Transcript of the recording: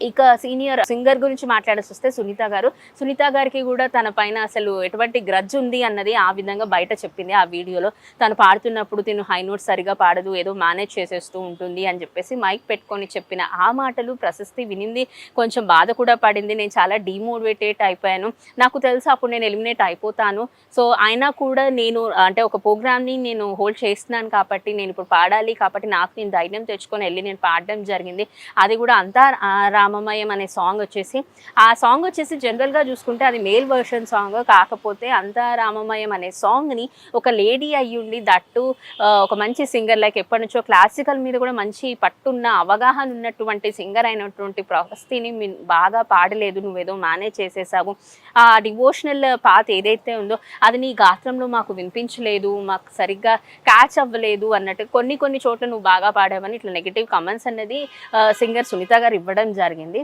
ఇక senior singer గురించి మాట్లాడాల్సి వస్తే సునీత గారికి కూడా తన పైన అసలు ఎటువంటి గ్రడ్జ్ ఉంది అన్నది ఆ విధంగా బయట చెప్పింది ఆ వీడియోలో. తను పాడుతున్నప్పుడు తిను హై నోట్స్ సరిగా పాడదు, ఏదో మేనేజ్ చేసేస్తూ ఉంటుంది అని చెప్పేసి మైక్ పెట్టుకొని చెప్పిన ఆ మాటలు ప్రశస్తి వినింది, కొంచెం బాధ కూడా పడింది. నేను చాలా డీమోటివేట్ అయిపోయాను, నాకు తెలుసు అప్పుడు నేను ఎలిమినేట్ అయిపోతాను, సో అయినా కూడా నేను అంటే ఒక ప్రోగ్రామ్ని నేను హోల్డ్ చేస్తున్నాను కాబట్టి నేను ఇప్పుడు పాడాలి కాబట్టి నాకు నేను ధైర్యం తెచ్చుకొని వెళ్ళి నేను పాడడం జరిగింది. అది కూడా అంతా రామమయం అనే సాంగ్ వచ్చేసి, ఆ సాంగ్ వచ్చేసి జనరల్గా చూసుకుంటే అది మేల్ వర్షన్ సాంగ్, కాకపోతే అంతా రామమయం అనే సాంగ్ని ఒక లేడీ అయ్యుండి దట్టు ఒక మంచి సింగర్, లైక్ ఎప్పటి నుంచో క్లాసికల్ మీద కూడా మంచి పట్టున్న అవగాహన ఉన్నటువంటి సింగర్ అయినటువంటి ప్రశస్తిని బాగా పాడలేదు, నువ్వేదో మేనేజ్ చేసేసావు, ఆ డివోషనల్ పాత్ ఏదైతే ఉందో అది నీ గాత్రంలో మాకు వినిపించలేదు, మాకు సరిగ్గా క్యాచ్ అవ్వలేదు అన్నట్టు కొన్ని చోట్ల నువ్వు బాగా పాడావని ఇట్లా నెగిటివ్ కమెంట్స్ అనేది సింగర్ సునీత గారు ఇవ్వడం జరిగింది.